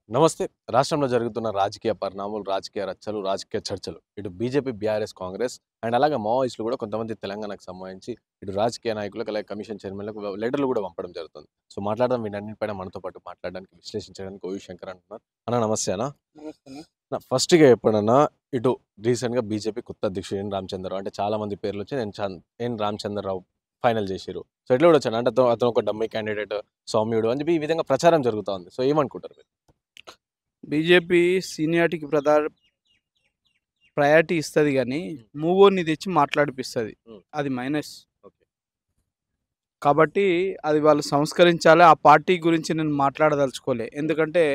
నమస్తే. రాష్ట్రంలో జరుగుతున్న రాజకీయ పరిణామాలు, రాజకీయ రచ్చలు, రాజకీయ చర్చలు. ఇటు బీజేపీ, బీఆర్ఎస్, కాంగ్రెస్ అండ్ అలాగే మావోయిస్టులు కూడా కొంతమంది తెలంగాణకు సంబంధించి ఇటు రాజకీయ నాయకులకు, అలాగే కమిషన్ చైర్మన్‌లకు లెటర్‌లు కూడా పంపడం జరుగుతుంది. సో, మాట్లాడదాం వీటన్నిటిపైన మనతో పాటు మాట్లాడడానికి, విశ్లేషించడానికి ఓవి శంకర్ అంటున్నారు. అన్న నమస్తే అన్న. నమస్తే. ఫస్ట్‌గా ఎప్పుడన్నా ఇటు రీసెంట్‌గా బీజేపీ కొత్త అధ్యక్షుడు ఎన్ రామచంద్రరావు అంటే చాలా మంది పేర్లొచ్చి ఎన్ రామచంద్రరావు ఫైనల్ చేసిర్రు. సో, ఎట్లా చూడొచ్చన్న? అంటే అతను ఒక డమ్మీ క్యాండిడేట్, సౌమ్యుడు అని చెప్పి ఈ విధంగా ప్రచారం జరుగుతా ఉంది. సో, ఏమనుకుంటారు మీరు? బీజేపీ సీనియారిటీకి ప్రయారిటీ ఇస్తది గానీ, మూవోని తెచ్చి మాట్లాడిపిస్తది. అది మైనస్. ఓకే. కాబట్టి అది వాళ్ళు సంస్కరించాలి. ఆ పార్టీ గురించి నేను మాట్లాడదలుచుకోలే. ఎందుకంటే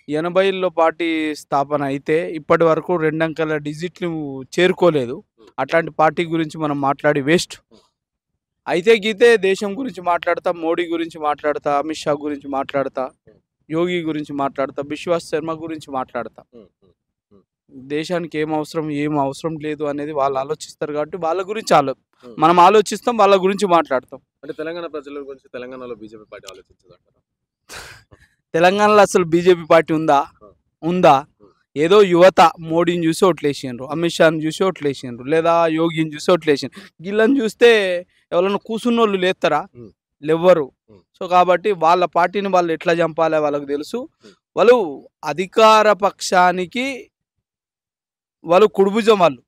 80ల్లో పార్టీ స్థాపన అయితే ఇప్పటి వరకు 2 అంకెల డిజిట్లు చేరుకోలేదు. అట్లాంటి పార్టీ గురించి మనం మాట్లాడి వేస్ట్. అయితే గీతే దేశం గురించి మాట్లాడతా, మోడీ గురించి మాట్లాడతా, అమిత్ షా గురించి మాట్లాడతా, యోగి గురించి మాట్లాడతా, బిశ్వాస్ శర్మ గురించి మాట్లాడతా. దేశానికి ఏం అవసరం లేదు అనేది వాళ్ళు ఆలోచిస్తారు కాబట్టి వాళ్ళ గురించి మనం ఆలోచిస్తాం, వాళ్ళ గురించి మాట్లాడతాం. అంటే తెలంగాణ ప్రజల గురించి తెలంగాణలో బీజేపీ పార్టీ ఆలోచించదంటారా? తెలంగాణలో అసలు బీజేపీ పార్టీ ఉందా? ఏదో యువత మోడీని చూసి ఓట్లేసిండ్రు, అమిత్ షాని చూసి ఓట్లేసిండ్రు, లేదా యోగిని చూసి ఓట్లేసిండ్రు. వీళ్ళని చూస్తే ఎవరైనా కూసున్నోళ్ళు లేస్తారా? లేవ్వరు. సో కాబట్టి వాళ్ళ పార్టీని వాళ్ళు ఎట్లా చంపాలో వాళ్ళకు తెలుసు. వాళ్ళు అధికార పక్షానికి వాళ్ళు కుడిభుజం. వాళ్ళు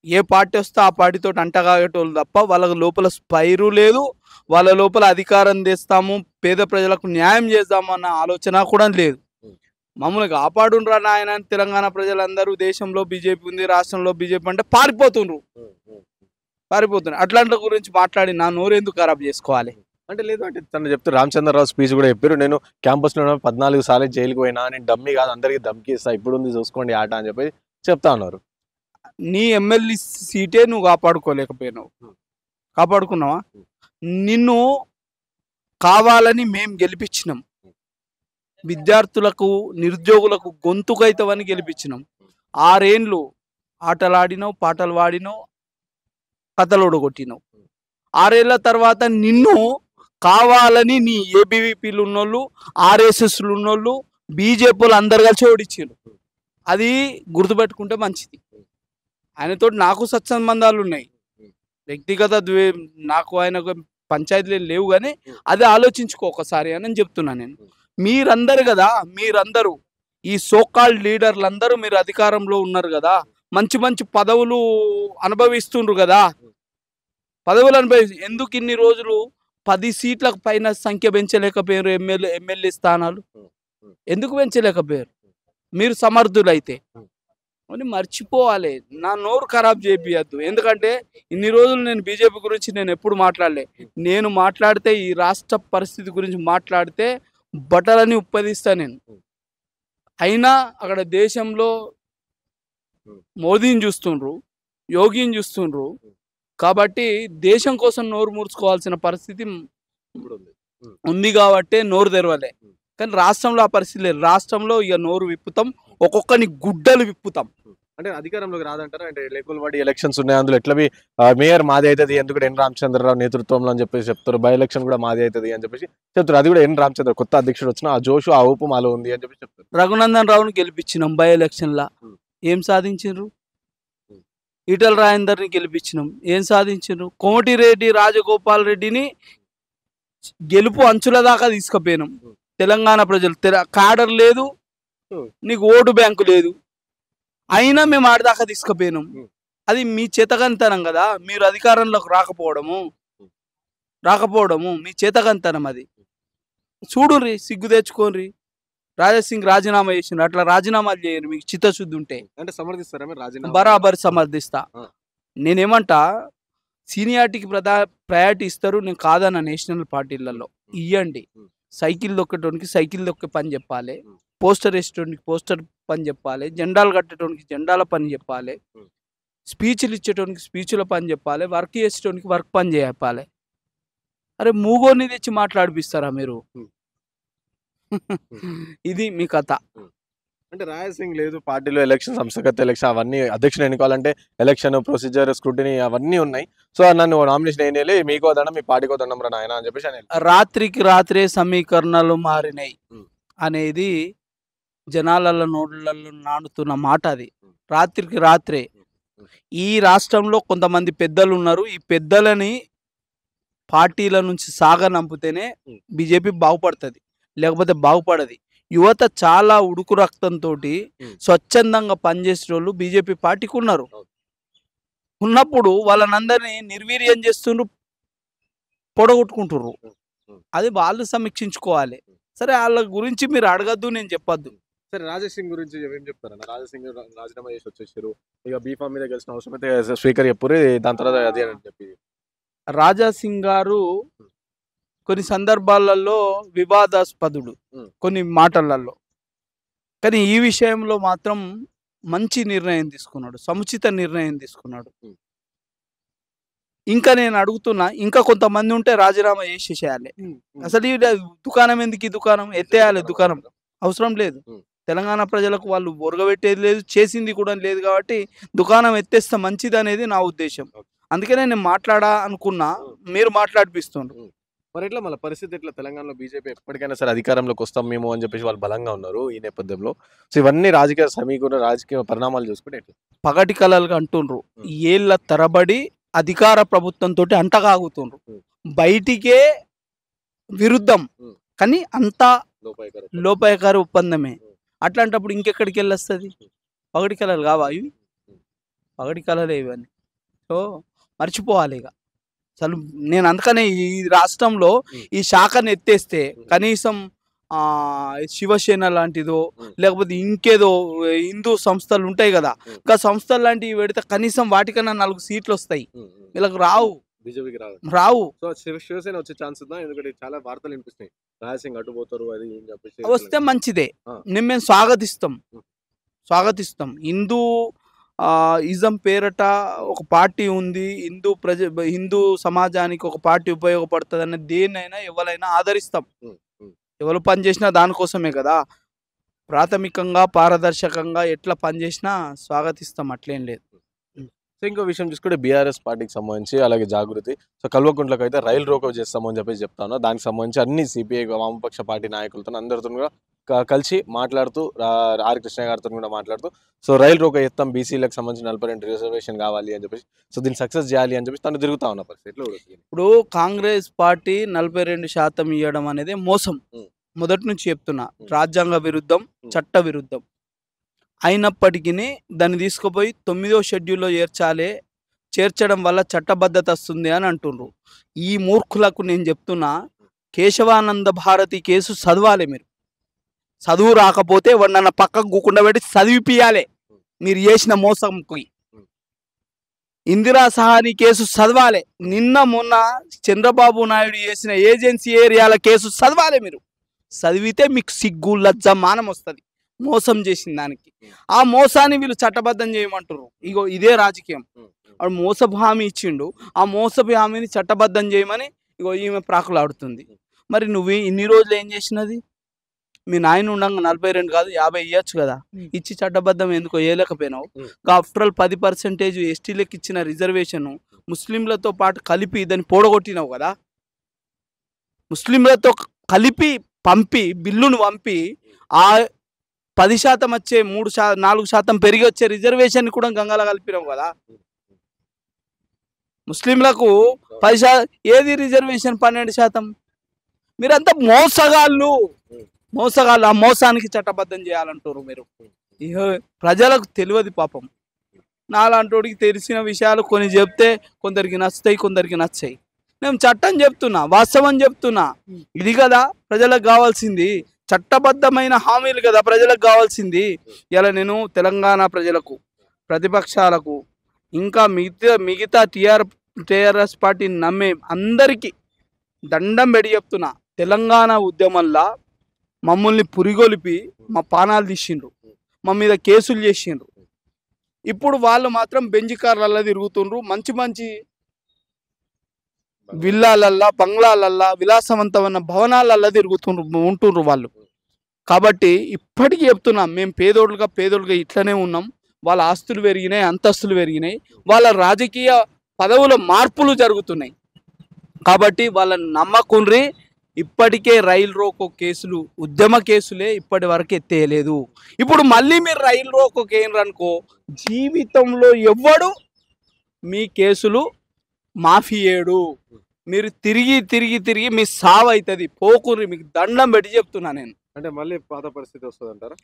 ఏ పార్టీ వస్తే ఆ పార్టీతో అంటగాగేటోళ్ళు తప్ప వాళ్ళ లోపల స్పైరు లేదు. వాళ్ళ లోపల అధికారం తెస్తాము, పేద ప్రజలకు న్యాయం చేద్దాము అన్న ఆలోచన కూడా లేదు. మమ్మల్ని కాపాడుండ్రా నాయన అని తెలంగాణ ప్రజలందరూ దేశంలో బీజేపీ ఉంది, రాష్ట్రంలో బీజేపీ అంటే పారిపోతున్నారు. అట్లాంటి గురించి మాట్లాడి నా నోరు ఎందుకు ఖరాబ్ చేసుకోవాలి? అంటే లేదు అంటే తను చెప్తే రామచంద్రరావు స్పీచ్ కూడా చెప్పారు. నేను క్యాంపస్లో 14 సార్లు జైలుకు పోయినా, నేను డమ్మీ కాదు, అందరికీ ధమ్కి ఇస్తా, ఇప్పుడు ఉంది చూసుకోండి ఆట అని చెప్పి చెప్తా ఉన్నారు. నీ ఎమ్మెల్యే సీటే నువ్వు కాపాడుకోలేకపోయినావు. కాపాడుకున్నావా? నిన్ను కావాలని మేము గెలిపించినాం. విద్యార్థులకు, నిరుద్యోగులకు గొంతుకైతవని గెలిపించినాం. 6 ఏండ్లు ఆటలాడినావు, పాటలు పాడినావు, కథలు ఓడగొట్టినావు. 6 ఏళ్ల తర్వాత నిన్ను కావాలని నీ ఏబీవీపీలు ఉన్నోళ్ళు, ఆర్ఎస్ఎస్లు ఉన్నోళ్ళు, బీజేపీలు అందరు కలిసి ఓడించారు. అది గుర్తుపెట్టుకుంటే మంచిది. ఆయనతో నాకు సత్సంబంధాలు ఉన్నాయి, వ్యక్తిగత నాకు ఆయనకు పంచాయతీలు లేవు, కానీ అది ఆలోచించుకో ఒకసారి అని చెప్తున్నా నేను. మీరందరూ ఈ సోకాల్డ్ లీడర్లందరూ మీరు అధికారంలో ఉన్నారు కదా, మంచి మంచి పదవులు అనుభవిస్తుండ్రు కదా. పదవులు ఎందుకు ఇన్ని రోజులు 10 సీట్లకు పైన సంఖ్య పెంచలేకపోయారు? ఎమ్మెల్యే స్థానాలు ఎందుకు పెంచలేకపోయారు? మీరు సమర్థులైతే అని మర్చిపోవాలి. నా నోరు ఖరాబ్ చేపియద్దు. ఎందుకంటే ఇన్ని రోజులు నేను బీజేపీ గురించి నేను ఎప్పుడు మాట్లాడలే. నేను మాట్లాడితే ఈ రాష్ట్ర పరిస్థితి గురించి మాట్లాడితే బట్టలని ఉప్పదిస్తా నేను. అయినా అక్కడ దేశంలో మోదీని చూస్తుండ్రు, యోగిని చూస్తుండ్రు. కాబట్టి దేశం కోసం నోరు మూర్చుకోవాల్సిన పరిస్థితి ఉంది కాబట్టి నోరు తెరవలే. కానీ రాష్ట్రంలో ఆ పరిస్థితి లేదు. రాష్ట్రంలో ఇక నోరు విప్పుతాం, ఒక్కొక్కని గుడ్డలు విప్పుతాం. అంటే అధికారంలోకి రాదంటారా? అంటే లేకుల్ వాడి ఎలక్షన్స్ ఉన్నాయి, అందులో ఎట్లవి మేయర్ మాది అవుతుంది, ఎందుకంటే ఎన్ రామచంద్రరావు నేతృత్వంలో అని చెప్పేసి చెప్తారు. బై ఎలక్షన్ కూడా మాది అవుతుంది అని చెప్పేసి చెప్తారు. అది కూడా ఎన్ రామచంద్ర కొత్త అధ్యక్షుడు వచ్చిన ఆ జోషు, ఆ ఊపు మాలో ఉంది అని చెప్పి చెప్తారు. రఘునందన్ రావుని గెలిపించినాం బై ఎలక్షన్లా, ఏం సాధించారు? ఈటల రాజేందర్ని గెలిపించినాం, ఏం సాధించారు? కోమటిరెడ్డి రాజగోపాల్ రెడ్డిని గెలుపు అంచుల దాకా తీసుకుపోయినాం. తెలంగాణ ప్రజలు కాడర్ లేదు, నీకు ఓటు బ్యాంకు లేదు, అయినా మేము ఆడదాకా తీసుకుపోయినాం. అది మీ చేతకంతనం కదా. మీరు అధికారంలోకి రాకపోవడము మీ చేతకంతనం. అది చూడుర్రి, సిగ్గు తెచ్చుకోండి. రాజాసింగ్ రాజీనామా చేసిండ్రు, అట్లా రాజీనామాలు చేయరు మీకు చిత్తశుద్ధి ఉంటే. అంటే సమర్థిస్తారా మీరు రాజీనామా? బరాబర్ సమర్థిస్తా. నేనేమంటా, సీనియారిటీకి ప్రయారిటీ ఇస్తారు, నేను కాదన్న. నేషనల్ పార్టీలలో ఇవ్వండి. సైకిల్ దొక్కటోనికి సైకిల్ దొక్కే పని చెప్పాలి, పోస్టర్ వేసేటోనికి పోస్టర్ పని చెప్పాలి, జెండాలు కట్టేటోనికి జెండాల పని చెప్పాలి, స్పీచ్లు ఇచ్చేటోనికి స్పీచ్ల పని చెప్పాలి, వర్క్ చేసేటోనికి వర్క్ పని చెప్పాలి. అరే మూగోని తెచ్చి మాట్లాడిపిస్తారా మీరు? ఇది మీ కథ. అంటే రాయసింగ్ లేదు పార్టీలో ఎలక్షన్, సంస్థాగత ఎలక్షన్, అవన్నీ అధ్యక్షుడు ఎన్నుకోవాలంటే ఎలక్షన్ ప్రొసీజర్, స్క్రూటినీ అవన్నీ ఉన్నాయి. సో నన్ను నామినేషన్ అయినా మీకో దండం, మీ పార్టీకో దండం రా నాయన అని చెప్పేసి రాత్రికి రాత్రే సమీకరణలు మారినాయి అనేది జనాలలో నోళ్ళల్లో నానుతున్న మాట అది. రాత్రికి రాత్రే. ఈ రాష్ట్రంలో కొంతమంది పెద్దలు ఉన్నారు. ఈ పెద్దలని పార్టీల నుంచి సాగనంపితేనే బీజేపీ బాగుపడుతుంది, లేకపోతే బాగుపడది. యువత చాలా ఉడుకు రక్తంతోటి స్వచ్ఛందంగా పనిచేసేటోళ్ళు బీజేపీ పార్టీకి ఉన్నారు. ఉన్నప్పుడు వాళ్ళనందరినీ నిర్వీర్యం చేస్తుండ్రు, పొడగొట్టుకుంటుర్రు. అది వాళ్ళు సమీక్షించుకోవాలి. సరే, వాళ్ళ గురించి మీరు అడగద్దు, నేను చెప్పొద్దు. సరే, రాజేష్ సింగ్ గురించి ఏం చెప్తారన్న? రాజేష్ సింగ్ రాజీనామా చేసి వచ్చేసారు. ఇక బీఫామ్ మీద గెలిచిన అవసరం అయితే స్పీకర్ చెప్పుర్రి, దాని తర్వాత అదే అని చెప్పి. రాజా సింగ్ గారు కొన్ని సందర్భాలలో వివాదాస్పదుడు కొన్ని మాటలలో, కానీ ఈ విషయంలో మాత్రం మంచి నిర్ణయం తీసుకున్నాడు, సముచిత నిర్ణయం తీసుకున్నాడు. ఇంకా నేను అడుగుతున్నా, ఇంకా కొంతమంది ఉంటే రాజీనామా చేసేసేయాలి. అసలు ఈ దుకాణం ఎందుకు? ఈ దుకాణం ఎత్తేయాలి. దుకాణం అవసరం లేదు. తెలంగాణ ప్రజలకు వాళ్ళు ఒరగబెట్టేది లేదు, చేసింది కూడా లేదు. కాబట్టి దుకాణం ఎత్తేస్తే మంచిది అనేది నా ఉద్దేశం. అందుకనే నేను మాట్లాడా అనుకున్నా, మీరు మాట్లాడిపిస్తున్నారు. మరి ఎట్లా మళ్ళీ పరిస్థితి ఎట్లా? తెలంగాణలో బీజేపీ ఎప్పటికైనా సరే అధికారంలోకి వస్తాం మేము అని చెప్పేసి వాళ్ళు బలంగా ఉన్నారు ఈ నేపథ్యంలో. సో ఇవన్నీ రాజకీయ సమీకరణ, రాజకీయ పరిణామాలు చూసుకుంటే ఎట్లా? పగటి కళలుగా అంటుండ్రు. ఏళ్ళ తరబడి అధికార ప్రభుత్వంతో అంటగాగుతుండ్రు, బయటికే విరుద్ధం, కానీ అంతా లోపాయకార ఒప్పందమే. అట్లాంటప్పుడు ఇంకెక్కడికి వెళ్ళొస్తుంది? పగటి కళలు కావా ఇవి? పగటి కళలే ఇవన్నీ. సో మర్చిపోవాలి ఇక. అసలు నేను అందుకనే ఈ రాష్ట్రంలో ఈ శాఖను ఎత్తేస్తే కనీసం శివసేన లాంటిదో, లేకపోతే ఇంకేదో హిందూ సంస్థలు ఉంటాయి కదా, ఇంకా సంస్థలు లాంటివి పెడితే కనీసం వాటికన్నా 4 సీట్లు వస్తాయి. వీళ్ళకి రావు, బీజేపీకి రావు. సో శివసేన వచ్చే ఛాన్స్ ఉందా? ఎందుకంటే చాలా వార్తలు వినిపిస్తాయి, రాజసింగ్ అడ్డుపోతారు అది అని చెప్పేసి. వస్తే మంచిదే, మేము స్వాగతిస్తాం. హిందూ ఇజం పేరట ఒక పార్టీ ఉంది, హిందూ సమాజానికి ఒక పార్టీ ఉపయోగపడుతుంది అన్న దేన్నైనా ఎవరైనా ఆదరిస్తాం. ఎవరు పనిచేసినా దానికోసమే కదా. ప్రాథమికంగా పారదర్శకంగా ఎట్లా పనిచేసినా స్వాగతిస్తాం, అట్లేం లేదు. సో ఇంకో విషయం చూసుకుంటే బీఆర్ఎస్ పార్టీకి సంబంధించి అలాగే జాగృతి, సో కల్వకుంట్లకు అయితే రైలు రోకో చేస్తామని చెప్పేసి చెప్తాను. దానికి సంబంధించి అన్ని సిపిఐ వామపక్ష పార్టీ నాయకులతో అందరితో కూడా కలిసి మాట్లాడుతూ, ఆర్ కృష్ణ గారితో కూడా మాట్లాడుతూ, సో రైలు రోకో ఎత్తాం, బీసీలకు సంబంధించి 42 రిజర్వేషన్ కావాలి అని చెప్పేసి, సో దీన్ని సక్సెస్ చేయాలి అని చెప్పేసి తను తిరుగుతా ఉన్న పరిస్థితిలో. ఇప్పుడు కాంగ్రెస్ పార్టీ 42% ఇవ్వడం అనేది మోసం. మొదటి నుంచి చెప్తున్నా, రాజ్యాంగ విరుద్ధం, చట్ట విరుద్ధం. అయినప్పటికీ దాన్ని తీసుకుపోయి 9వ షెడ్యూల్లో చేర్చడం వల్ల చట్టబద్ధత వస్తుంది అని అంటుండ్రు. ఈ మూర్ఖులకు నేను చెప్తున్నా, కేశవానంద భారతి కేసు చదవాలి. మీరు చదువు రాకపోతే వాడిన పక్కకు కూకుండా పెట్టి చదివిపియాలి మీరు చేసిన మోసంకి. ఇందిరా సహాని కేసు చదవాలి. నిన్న మొన్న చంద్రబాబు నాయుడు చేసిన ఏజెన్సీ ఏరియాల కేసు చదవాలి. మీరు చదివితే మీకు సిగ్గు, లజ్జ, మానం వస్తుంది. మోసం చేసిన దానికి ఆ మోసాన్ని వీళ్ళు చట్టబద్ధం చేయమంటారు. ఇగో ఇదే రాజకీయం. వాడు మోసపు హామీ ఇచ్చిండు, ఆ మోసపు హామీని చట్టబద్ధం చేయమని ఇగో ఈమె ప్రాకులాడుతుంది. మరి నువ్వు ఇన్ని రోజులు ఏం చేసినది? మీ నాయన ఉండగా 42 కాదు 50 ఇవ్వచ్చు కదా, ఇచ్చి చట్టబద్ధం ఎందుకో వేయలేకపోయినావు? ఆఫ్టర్ ఆల్ 10% ఎస్టీలకు ఇచ్చిన రిజర్వేషన్ ముస్లింలతో పాటు కలిపి దాన్ని పోడగొట్టినావు కదా. ముస్లింలతో కలిపి బిల్లును పంపి ఆ 10% వచ్చే 4% పెరిగి వచ్చే రిజర్వేషన్ కూడా గంగలో కలిపినావు కదా. ముస్లింలకు 10% ఏది రిజర్వేషన్ 12%. మీరంతా మోసగాళ్ళు. ఆ మోసానికి చట్టబద్ధం చేయాలంటారు మీరు. ప్రజలకు తెలియదు పాపం. నాలాంటోడికి తెలిసిన విషయాలు కొన్ని చెప్తే కొందరికి నచ్చుతాయి, కొందరికి నచ్చాయి. నేను చట్టం చెప్తున్నా, వాస్తవం చెప్తున్నా. ఇది కదా ప్రజలకు కావాల్సింది, చట్టబద్ధమైన హామీలు కదా ప్రజలకు కావాల్సింది. ఇలా నేను తెలంగాణ ప్రజలకు, ప్రతిపక్షాలకు, ఇంకా మిగతా టీఆర్ఎస్ పార్టీని నమ్మే అందరికీ దండం పెట్టి చెప్తున్నా, తెలంగాణ ఉద్యమంలో మమ్మల్ని పురిగొలిపి మా పానాలు తీసిండ్రు, మా మీద కేసులు చేసిండ్రు. ఇప్పుడు వాళ్ళు మాత్రం బెంజ్ కార్లల్లో తిరుగుతుండ్రు, మంచి విల్లాలల్లా, బంగ్లాలల్లా, విలాసవంతమైన భవనాలల్లా ఉంటుండ్రు వాళ్ళు. కాబట్టి ఇప్పటికీ చెప్తున్నాం, మేము పేదోళ్ళుగా ఇట్లనే ఉన్నాం. వాళ్ళ ఆస్తులు పెరిగినాయి, అంతస్తులు పెరిగినాయి, వాళ్ళ రాజకీయ పదవుల మార్పులు జరుగుతున్నాయి. కాబట్టి వాళ్ళని నమ్మకుండ్రి, ఇప్పటికే రైలు రోకో కేసులు ఉద్యమ కేసులే ఇప్పటి వరకు ఎత్తేయలేదు. ఇప్పుడు మళ్ళీ మీరు రైలు రోకో కేంద్రనుకో జీవితంలో ఎవ్వడు మీ కేసులు మాఫీ చేయడు. మీరు తిరిగి తిరిగి తిరిగి మీ సావు అవుతుంది. పోకుర్రి, మీకు దండం పెట్టి చెప్తున్నా నేను. అంటే మళ్ళీ పాత పరిస్థితి వస్తుందంటారా?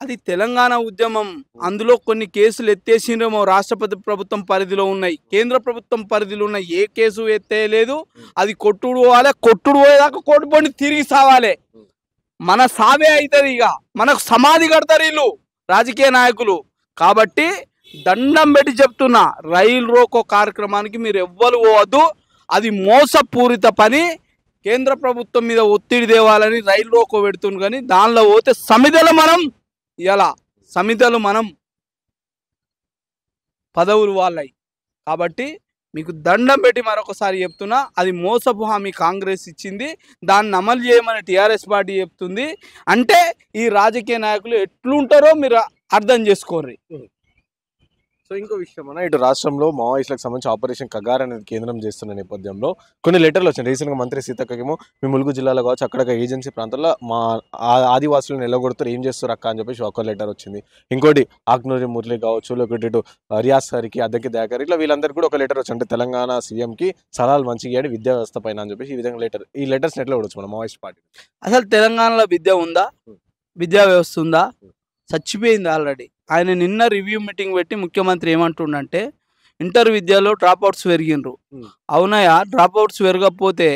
అది తెలంగాణ ఉద్యమం. అందులో కొన్ని కేసులు ఎత్తేసినేమో రాష్ట్రపతి ప్రభుత్వం పరిధిలో ఉన్నాయి, కేంద్ర ప్రభుత్వం పరిధిలో ఉన్నాయి. ఏ కేసు ఎత్తేయలేదు. అది కొట్టుడు పోవాలి, కొట్టుడు పోయేదాకా కొట్టుకొని తిరిగి సావాలి. మన సావే అవుతుంది. ఇక మనకు సమాధి కడతారు వీళ్ళు రాజకీయ నాయకులు. కాబట్టి దండం పెట్టి చెప్తున్నా, రైలు రోకో కార్యక్రమానికి మీరు ఎవ్వరు పోవద్దు. అది మోసపూరిత పని. కేంద్ర ప్రభుత్వం మీద ఒత్తిడి తేవాలని రైలు రోకో పెడుతుంది. కానీ దానిలో పోతే సమిధలు మనం పదవులు వాళ్ళయి. కాబట్టి మీకు దండం పెట్టి మరొకసారి చెప్తున్నా, అది మోసపు హామీ కాంగ్రెస్ ఇచ్చింది. దాన్ని అమలు చేయమని టీఆర్ఎస్ పార్టీ చెప్తుంది. అంటే ఈ రాజకీయ నాయకులు ఎట్లుంటారో మీరు అర్థం చేసుకోర్రి. సో ఇంకో విషయం అన్న, ఇటు రాష్ట్రంలో మావోయిస్టులకు సంబంధించి ఆపరేషన్ కగార్ అనేది కేంద్రం చేస్తున్న నేపథ్యంలో కొన్ని లెటర్లు వచ్చాయి. రీసెంట్గా మంత్రి సీతక్కకేమో మీ ములుగు జిల్లాలో కావచ్చు అక్కడ ఏజెన్సీ ప్రాంతాల్లో మా ఆదివాసులను నిలగొడుతారు, ఏం చేస్తారు అక్క అని చెప్పేసి ఒక లెటర్ వచ్చింది. ఇంకోటి ఆక్నూరి మురళి కావచ్చు, లేకపోతే ఇటు రియాజ్ సార్కి, అద్దెకి దయాకర్, ఇట్లా వీళ్ళందరికీ కూడా ఒక లెటర్ వచ్చింది. అంటే తెలంగాణ సీఎంకి సలహాలు మంచిగా ఇవ్వండి విద్యా వ్యవస్థ పైన అని చెప్పేసి ఈ విధంగా ఈ లెటర్స్ ఎట్లా ఉండొచ్చు మన మావోయిస్ట్ పార్టీ? అసలు తెలంగాణలో విద్య ఉందా? విద్యా వ్యవస్థ ఉందా? చచ్చిపోయింది ఆల్రెడీ. ఆయన నిన్న రివ్యూ మీటింగ్ పెట్టి ముఖ్యమంత్రి ఏమంటుండంటే ఇంటర్ విద్యలో డ్రాప్అవుట్స్ పెరిగినరు. అవునయా, డ్రాప్అవుట్స్ పెరగకపోతే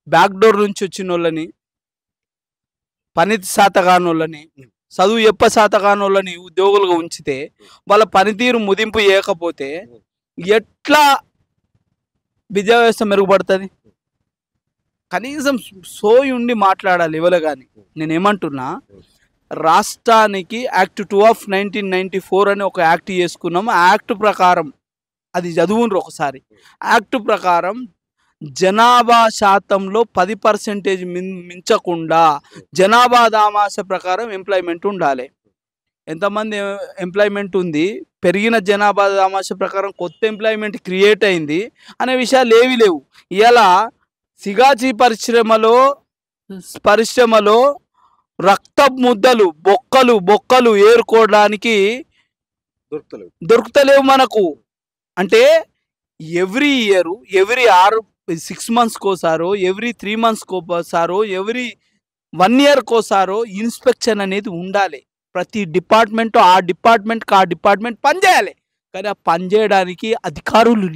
బ్యాక్ డోర్ నుంచి వచ్చిన వాళ్ళని, పనితి శాతగాని వాళ్ళని, చదువు శాతగాని వాళ్ళని ఉద్యోగులుగా ఉంచితే వాళ్ళ పనితీరు ముదింపు చేయకపోతే ఎట్లా విద్యా వ్యవస్థ మెరుగుపడుతుంది? కనీసం సోయి ఉండి మాట్లాడాలి ఎవరు కానీ. నేనేమంటున్నా, రాష్ట్రానికి యాక్ట్ 2 ఆఫ్ 1994 అని ఒక యాక్ట్ చేసుకున్నాము. ఆ యాక్ట్ ప్రకారం అది చదువుండ్రు ఒకసారి. యాక్ట్ ప్రకారం జనాభా శాతంలో 10% మించకుండా జనాభా దామాష ప్రకారం ఎంప్లాయ్మెంట్ ఉండాలి. ఎంతమంది ఎంప్లాయ్మెంట్ ఉంది, పెరిగిన జనాభా దామాష ప్రకారం కొత్త ఎంప్లాయ్మెంట్ క్రియేట్ అయింది అనే విషయాలు ఏవి లేవు. ఇలా సిగాచి పరిశ్రమలో రక్త ముద్దలు బొక్కలు ఏరుకోవడానికి దొరుకుతలేవు మనకు. అంటే ఎవ్రీ ఇయర్, ఎవ్రీ 6 months కోసారో, ఎవ్రీ 3 months కోసారో, ఎవ్రీ 1 year కోసారో ఇన్స్పెక్షన్ అనేది ఉండాలి. ప్రతి డిపార్ట్మెంట్ ఆ డిపార్ట్మెంట్ పనిచేయాలి. కానీ ఆ పనిచేయడానికి అధికారులు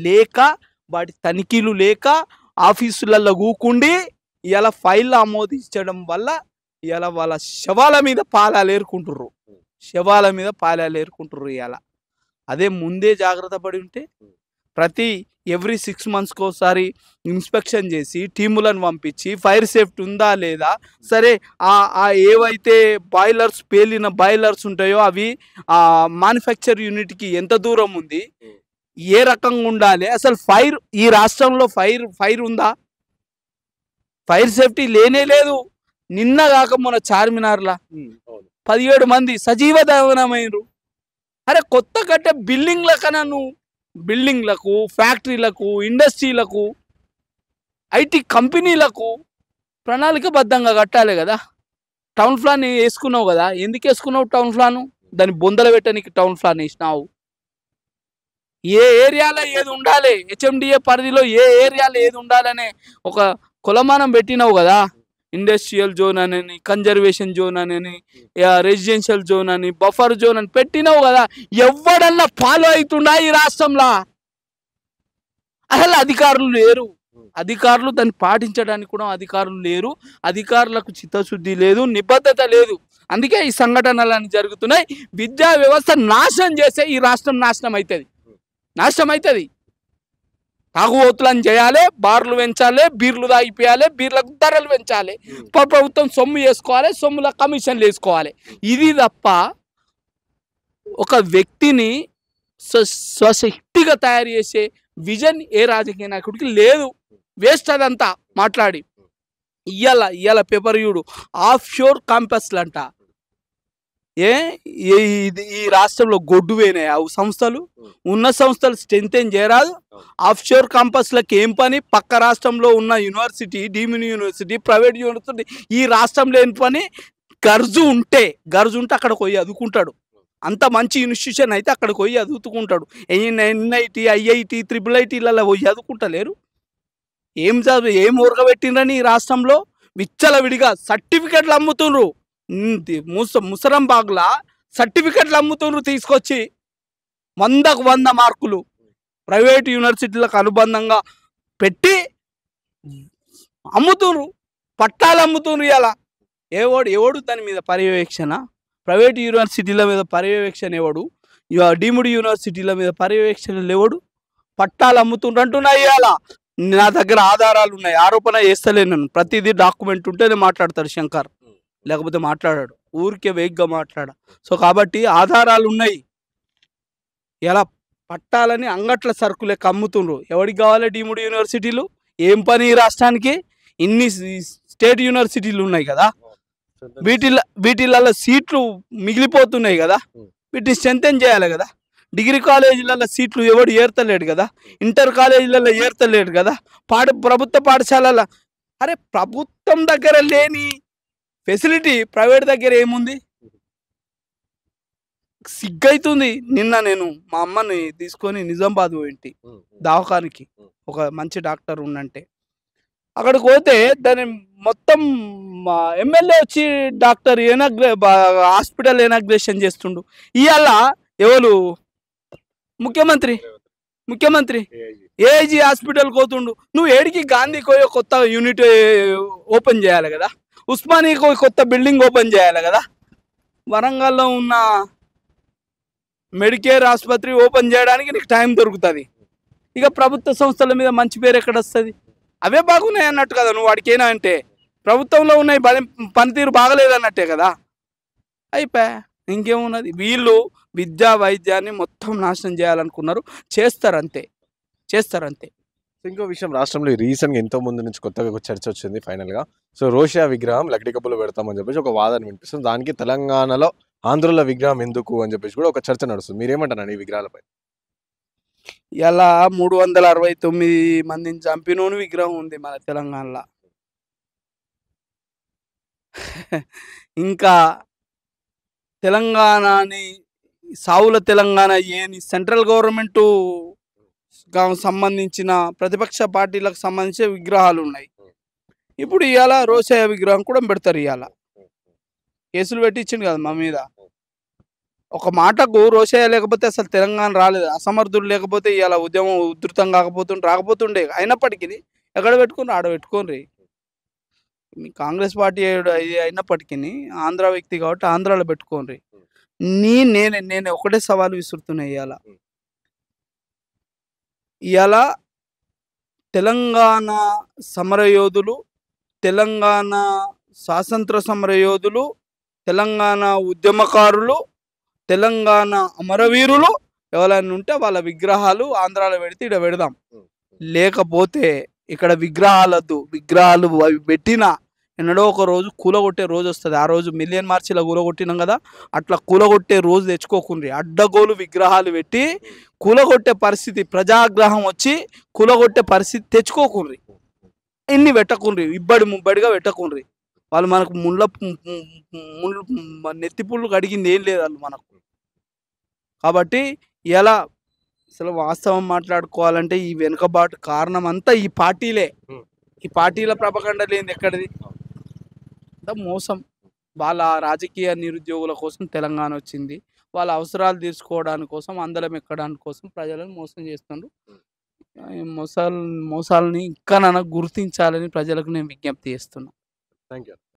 లేక వాటి తనిఖీలు లేక ఆఫీసులలో కూకుండి ఇలా ఫైల్ ఆమోదించడం వల్ల ఇలా వాళ్ళ శవాల మీద పాలాలు ఏరుకుంటుర్రు. ఇలా అదే ముందే జాగ్రత్త పడి ఉంటే ప్రతి ఎవ్రీ 6 months కోసారి ఇన్స్పెక్షన్ చేసి టీములను పంపించి ఫైర్ సేఫ్టీ ఉందా లేదా, సరే ఏవైతే పేలిన బాయిలర్స్ ఉంటాయో అవి మ్యానుఫ్యాక్చర్ యూనిట్కి ఎంత దూరం ఉంది, ఏ రకంగా ఉండాలి, అసలు ఈ రాష్ట్రంలో ఫైర్ ఉందా? ఫైర్ సేఫ్టీ లేనే లేదు. నిన్న కాక మొన్న చార్మినార్లా 17 మంది సజీవ దహనమైనరు. అరే కొత్త కట్టే బిల్డింగ్లకు, ఫ్యాక్టరీలకు, ఇండస్ట్రీలకు, ఐటీ కంపెనీలకు ప్రణాళికబద్ధంగా కట్టాలి కదా. టౌన్ ప్లాన్ వేసుకున్నావు కదా, ఎందుకు వేసుకున్నావు టౌన్ ప్లాను? దాన్ని బొందలు పెట్టడానికి టౌన్ ప్లాన్ వేసినావు. ఏ ఏరియాలో ఏది ఉండాలి, హెచ్ఎండిఏ పరిధిలో ఏ ఏరియాలో ఏది ఉండాలనే ఒక కొలమానం పెట్టినావు కదా. ఇండస్ట్రియల్ జోన్ అని, కన్జర్వేషన్ జోన్ అని, రెసిడెన్షియల్ జోన్ అని, బఫర్ జోన్ అని పెట్టినావు కదా. ఎవడన్నా ఫాలో అవుతుండా ఈ రాష్ట్రంలో? అసలు అధికారులు దాన్ని పాటించడానికి కూడా అధికారులు లేరు. అధికారులకు చిత్తశుద్ధి లేదు, నిబద్ధత లేదు. అందుకే ఈ సంఘటనలన్నీ జరుగుతున్నాయి. విద్యా వ్యవస్థ నాశనం చేస్తే ఈ రాష్ట్రం నాశనం అవుతుంది. తాగుబోతులను చేయాలి, బార్లు పెంచాలి, బీర్లు తాగిపోయాలి, బీర్లకు ధరలు పెంచాలి, ప్రభుత్వం సొమ్ము చేసుకోవాలి, సొమ్ముల కమిషన్లు వేసుకోవాలి. ఇది తప్ప ఒక వ్యక్తిని స్వశక్తిగా తయారు చేసే విజన్ ఏ రాజకీయ నాయకుడికి లేదు. వేస్ట్ అదంతా మాట్లాడి. ఇయ్యాల పేపర్ చూడు, ఆఫ్ షోర్ క్యాంపస్లు అంట. ఏ ఈ రాష్ట్రంలో గొడ్డు పోయినాయి ఆ సంస్థలు, ఉన్న సంస్థలు స్ట్రెంత్ ఏం చేయరాదు. ఆఫ్షోర్ క్యాంపస్లకు ఏం పని? పక్క రాష్ట్రంలో ఉన్న university, deemed university, private university ఈ రాష్ట్రంలో ఏం పని? గర్జు ఉంటే అక్కడికి పోయి చదువుకుంటాడు. అంత మంచి ఇన్స్టిట్యూషన్ అయితే అక్కడికి పోయి చదువుకుంటాడు. ఎన్ఐటి, ఐఐటి, IIITలలో పోయి చదువుకుంటలేరు. ఏం ఊరగబెట్టిండ్రని ఈ రాష్ట్రంలో విచ్చలవిడిగా సర్టిఫికెట్లు అమ్ముతుండ్రు. ముసరంబాగ్లా సర్టిఫికెట్లు అమ్ముతుండ్రు తీసుకొచ్చి 100కు 100 మార్కులు ప్రైవేట్ యూనివర్సిటీలకు అనుబంధంగా పెట్టి అమ్ముతుండ్రు, పట్టాలు అమ్ముతుండ్రు. ఇలా ఎవడు దాని మీద పర్యవేక్షణ? ప్రైవేట్ యూనివర్సిటీల మీద పర్యవేక్షణ ఎవడు? డీమ్డ్ యూనివర్సిటీల మీద పర్యవేక్షణ ఎవడు? పట్టాలు అమ్ముతుండ్రు అంటున్నా. ఇవాళ నా దగ్గర ఆధారాలు ఉన్నాయి, ఆరోపణ చేస్తలేను నేను. ప్రతిదీ డాక్యుమెంట్ ఉంటేనే మాట్లాడతాడు శంకర్, లేకపోతే మాట్లాడాడు. ఊరికే వేగ్గా మాట్లాడ. సో కాబట్టి ఆధారాలు ఉన్నాయి. ఇలా పట్టాలని అంగట్ల సరుకు లెక్క అమ్ముతుండ్రు. ఎవరికి కావాలి డీమ్డ్ యూనివర్సిటీలు? ఏం పని ఈ రాష్ట్రానికి? ఇన్ని స్టేట్ యూనివర్సిటీలు ఉన్నాయి కదా, వీటిలలో సీట్లు మిగిలిపోతున్నాయి కదా, వీటిని స్ట్రెంథెన్ చేయాలి కదా. డిగ్రీ కాలేజీలలో సీట్లు ఎవడు ఏర్తలేడు కదా, ఇంటర్ కాలేజీలలో ఏర్తలేడు కదా, ప్రభుత్వ పాఠశాలల అరే ప్రభుత్వం దగ్గర లేని ఫెసిలిటీ ప్రైవేట్ దగ్గర ఏముంది? సిగ్గైతుంది. నిన్న నేను మా అమ్మని తీసుకొని నిజామాబాద్ పోయింటి దవాఖానికి, ఒక మంచి డాక్టర్ ఉన్నంటే. అక్కడికి పోతే దాని మొత్తం ఎమ్మెల్యే వచ్చి డాక్టర్ హాస్పిటల్ ఇనాగ్రేషన్ చేస్తుండు. ఇవాళ ఎవరు ముఖ్యమంత్రి ఏఐజీ హాస్పిటల్ పోతుండు. నువ్వు ఏడికి గాంధీకి పోయి కొత్త యూనిట్ ఓపెన్ చేయాలి కదా, ఉస్మానియాకి పోయి కొత్త బిల్డింగ్ ఓపెన్ చేయాలి కదా, వరంగల్లో ఉన్న మెడికేర్ ఆసుపత్రి ఓపెన్ చేయడానికి నీకు టైం దొరుకుతుంది. ఇక ప్రభుత్వ సంస్థల మీద మంచి పేరు ఎక్కడ వస్తుంది? అవే బాగున్నాయి అన్నట్టు కదా నువ్వు వాడికేనా అంటే, ప్రభుత్వంలో ఉన్నాయి పనితీరు బాగలేదన్నట్టే కదా. అయిపోయా, ఇంకేమున్నది? వీళ్ళు విద్యా వైద్యాన్ని మొత్తం నాశనం చేయాలనుకున్నారు. చేస్తారంతే. ఇంకో విషయం, రాష్ట్రంలో రీసెంట్గా ఎంతో ముందు నుంచి కొత్తగా ఒక చర్చ వచ్చింది ఫైనల్గా. సో రోషియా విగ్రహం లక్డికప్పులో పెడతామని చెప్పేసి ఒక వాదన వినిపిస్తుంది. దానికి తెలంగాణలో ఆంధ్రుల విగ్రహం ఎందుకు అని చెప్పేసి కూడా ఒక చర్చ నడుస్తుంది. మీరేమంటారు ఈ విగ్రహాలపై? ఇలా 369 మందిని చంపినోని విగ్రహం ఉంది మన తెలంగాణలో. ఇంకా తెలంగాణని సావుల తెలంగాణ ఏని సెంట్రల్ గవర్నమెంట్ సంబంధించిన ప్రతిపక్ష పార్టీలకు సంబంధించిన విగ్రహాలు ఉన్నాయి. ఇప్పుడు ఇవాళ రోషయ్య విగ్రహం కూడా పెడతారు. ఇవాళ కేసులు పెట్టించింది కదా మా మీద. ఒక మాటకు రోషయ్య లేకపోతే అసలు తెలంగాణ రాలేదు. అసమర్థుడు లేకపోతే ఇవాళ ఉద్యమం ఉధృతం రాకపోతుండే. అయినప్పటికీ ఎక్కడ పెట్టుకుని ఆడ పెట్టుకోండి. మీ కాంగ్రెస్ పార్టీ అయినప్పటికీ ఆంధ్ర వ్యక్తి కాబట్టి ఆంధ్రాలో పెట్టుకోండి. నేను ఒకటే సవాలు విసురుతున్నా. ఇవాళ తెలంగాణ సమరయోధులు, తెలంగాణ స్వాతంత్ర సమరయోధులు, తెలంగాణ ఉద్యమకారులు, తెలంగాణ అమరవీరులు ఎవరైనా ఉంటే వాళ్ళ విగ్రహాలు ఆంధ్రాలో పెడితే ఇక్కడ పెడదాం. లేకపోతే ఇక్కడ విగ్రహాలు అవి పెట్టినా ఎన్నడో ఒక రోజు కూలగొట్టే రోజు వస్తుంది. ఆ రోజు మిలియన్ మార్చిలో కూలగొట్టినాం కదా, అట్లా కూలగొట్టే రోజు తెచ్చుకోకుండ్రి. అడ్డగోలు విగ్రహాలు పెట్టి కూలగొట్టే పరిస్థితి, ప్రజాగ్రహం వచ్చి కూలగొట్టే పరిస్థితి తెచ్చుకోకుండ్రి. ఇన్ని పెట్టకుండ్రి, ముబ్బడిగా పెట్టకుండ్రి. వాళ్ళు మనకు ముళ్ళు నెత్తిపుళ్ళు కడిగింది ఏం లేదు వాళ్ళు మనకు. కాబట్టి ఇలా అసలు వాస్తవం మాట్లాడుకోవాలంటే ఈ వెనుకబాటు కారణం అంతా ఈ పార్టీలే. ఈ పార్టీల ప్రపకండ లేనిది ఎక్కడిది? మోసం. వాళ్ళ రాజకీయ నిరుద్యోగుల కోసం తెలంగాణ వచ్చింది. వాళ్ళ అవసరాలు తీర్చుకోవడానికి కోసం, అందలం ఎక్కడానికి కోసం ప్రజలను మోసం చేస్తున్నారు. మోసాలని ఇంకా గుర్తించాలని ప్రజలకు నేను విజ్ఞప్తి చేస్తున్నా. Thank you.